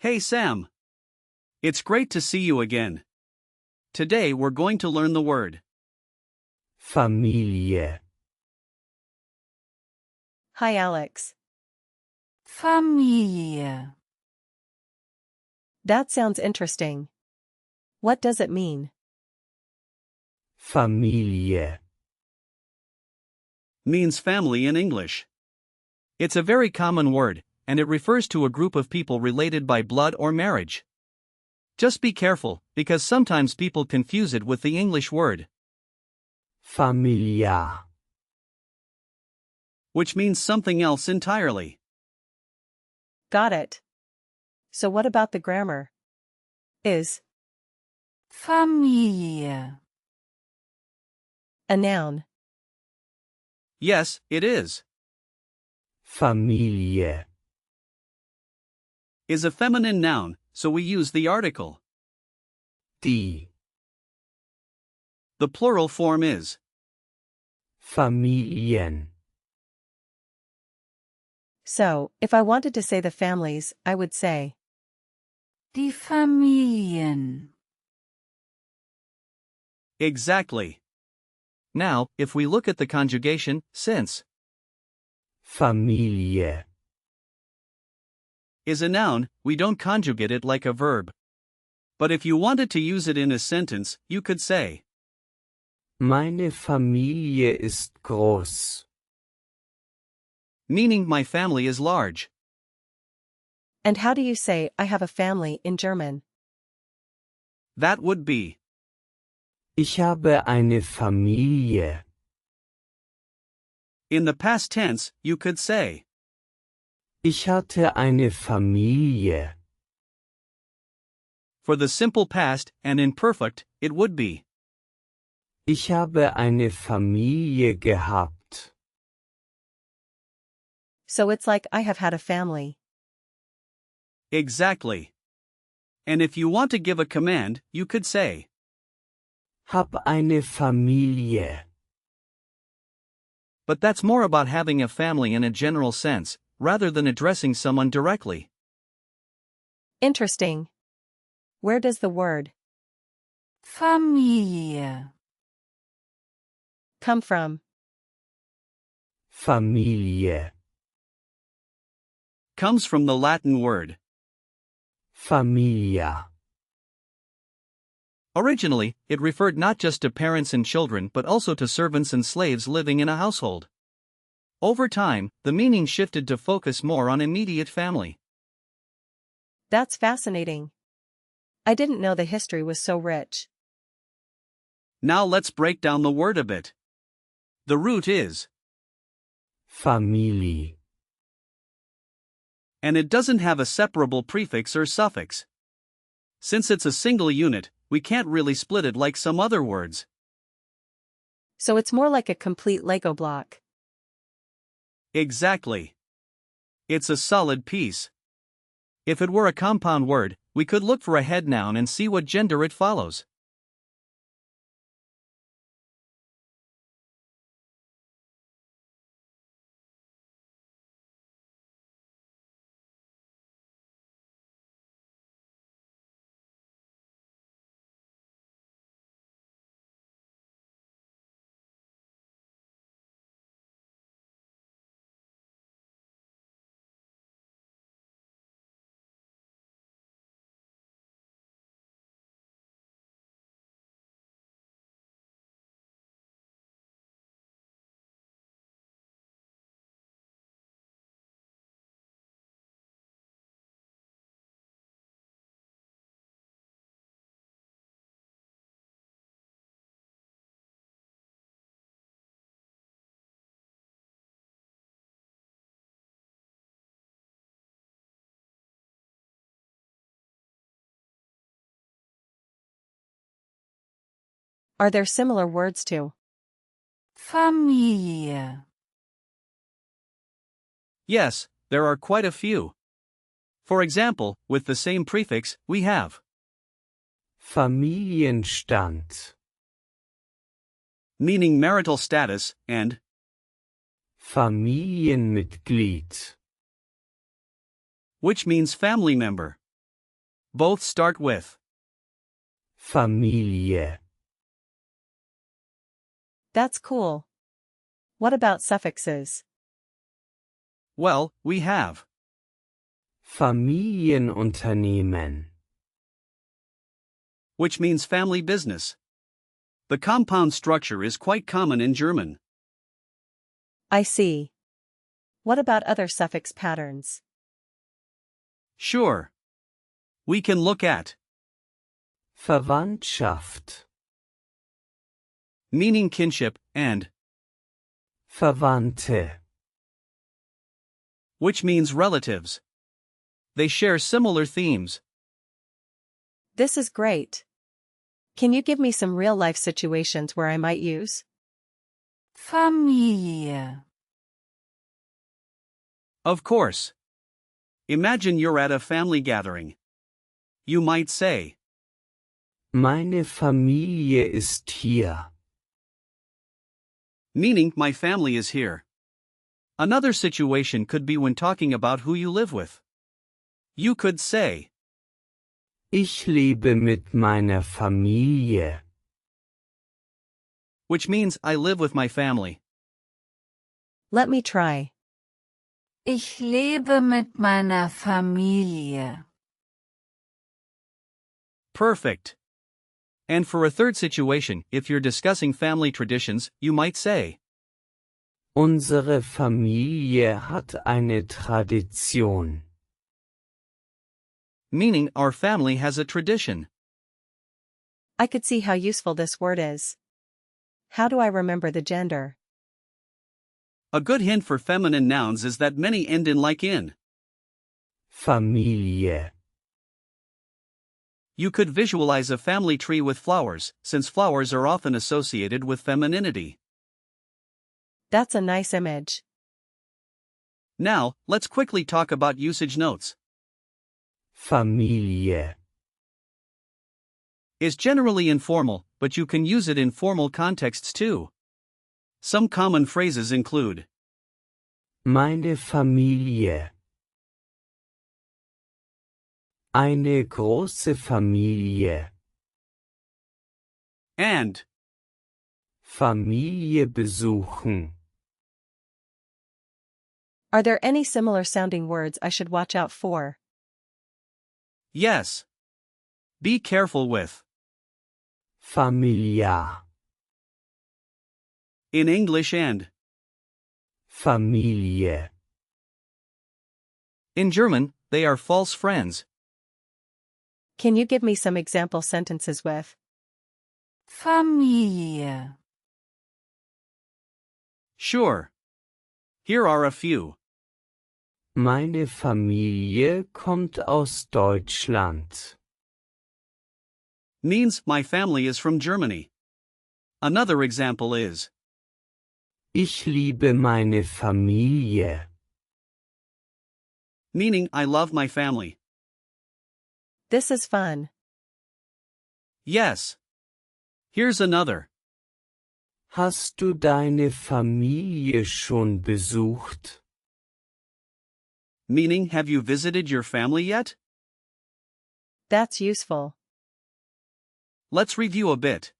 Hey Sam. It's great to see you again. Today we're going to learn the word Familie. Hi, Alex. Familie. That sounds interesting. What does it mean? Familie. means family in English. It's a very common word, and it refers to a group of people related by blood or marriage. Just be careful, because sometimes people confuse it with the English word, Familiar. which means something else entirely. Got it. So what about the grammar? Is Familie. a noun. Yes, it is. Familie. Is a feminine noun, so we use the article. Die. The plural form is Familien. So, if I wanted to say the families, I would say Die Familien. exactly. Now, if we look at the conjugation, since Familie. is a noun, we don't conjugate it like a verb. But if you wanted to use it in a sentence, you could say, Meine Familie ist groß. meaning my family is large. And how do you say I have a family in German? That would be Ich habe eine Familie. in the past tense, you could say Ich hatte eine Familie. for the simple past, and in perfect, it would be Ich habe eine Familie gehabt. So it's like I have had a family. exactly. And if you want to give a command, you could say Hab eine Familie. but that's more about having a family in a general sense, rather than addressing someone directly. Interesting. Where does the word Familie. come from? Familie. Comes from the Latin word. Familia. Originally, it referred not just to parents and children but also to servants and slaves living in a household. Over time, the meaning shifted to focus more on immediate family. That's fascinating. I didn't know the history was so rich. Now let's break down the word a bit. The root is, Familie. and it doesn't have a separable prefix or suffix. Since it's a single unit, we can't really split it like some other words. So it's more like a complete Lego block. Exactly. It's a solid piece. If it were a compound word, we could look for a head noun and see what gender it follows. Are there similar words to Familie. Yes, there are quite a few. For example, with the same prefix, we have Familienstand. meaning marital status, and Familienmitglied. which means family member. Both start with. Familie. That's cool. What about suffixes? Well, we have Familienunternehmen. which means family business. The compound structure is quite common in German. I see. What about other suffix patterns? Sure. We can look at Verwandtschaft. meaning kinship and Verwandte. which means relatives. They share similar themes. This is great. Can you give me some real-life situations where I might use? Familie. Of course. Imagine you're at a family gathering. You might say, Meine Familie ist hier. meaning my family is here. Another situation could be when talking about who you live with. You could say, Ich lebe mit meiner Familie. which means I live with my family. Let me try. Ich lebe mit meiner Familie. Perfect. And for a third situation, if you're discussing family traditions, you might say, Unsere Familie hat eine Tradition. meaning our family has a tradition. I could see how useful this word is. How do I remember the gender? A good hint for feminine nouns is that many end in like in. Familie. You could visualize a family tree with flowers, since flowers are often associated with femininity. That's a nice image. Now, let's quickly talk about usage notes. Familie. Is generally informal, but you can use it in formal contexts too. Some common phrases include Meine Familie. Eine große Familie. and. Familie besuchen. Are there any similar sounding words I should watch out for? Yes. Be careful with. Familiar. In English and. Familie. In German, they are false friends. Can you give me some example sentences with? Familie. Sure. Here are a few. Meine Familie kommt aus Deutschland. Means my family is from Germany. Another example is Ich liebe meine Familie. meaning I love my family. This is fun. Yes. Here's another. Hast du deine Familie schon besucht? Meaning, have you visited your family yet? That's useful. Let's review a bit.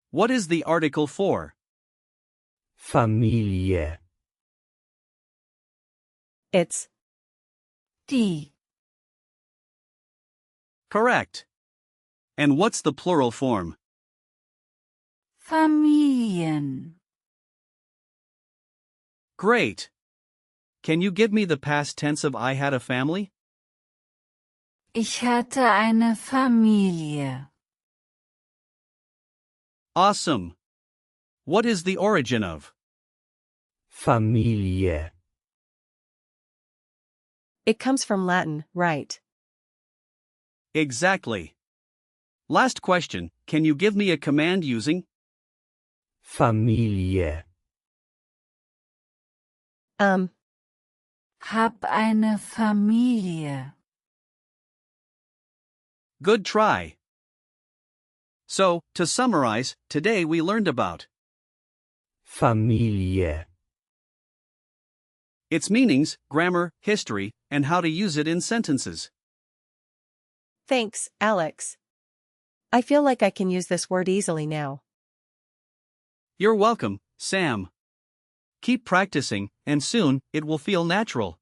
What is the article for? Familie. It's Die. Correct. And what's the plural form? Familien. Great. Can you give me the past tense of I had a family? Ich hatte eine Familie. Awesome. What is the origin of? Familie. It comes from Latin, right? Exactly. Last question, can you give me a command using? Familie. Hab eine Familie. Good try. So, to summarize, today we learned about Familie. its meanings, grammar, history, and how to use it in sentences. Thanks, Alex. I feel like I can use this word easily now. You're welcome, Sam. Keep practicing, and soon, it will feel natural.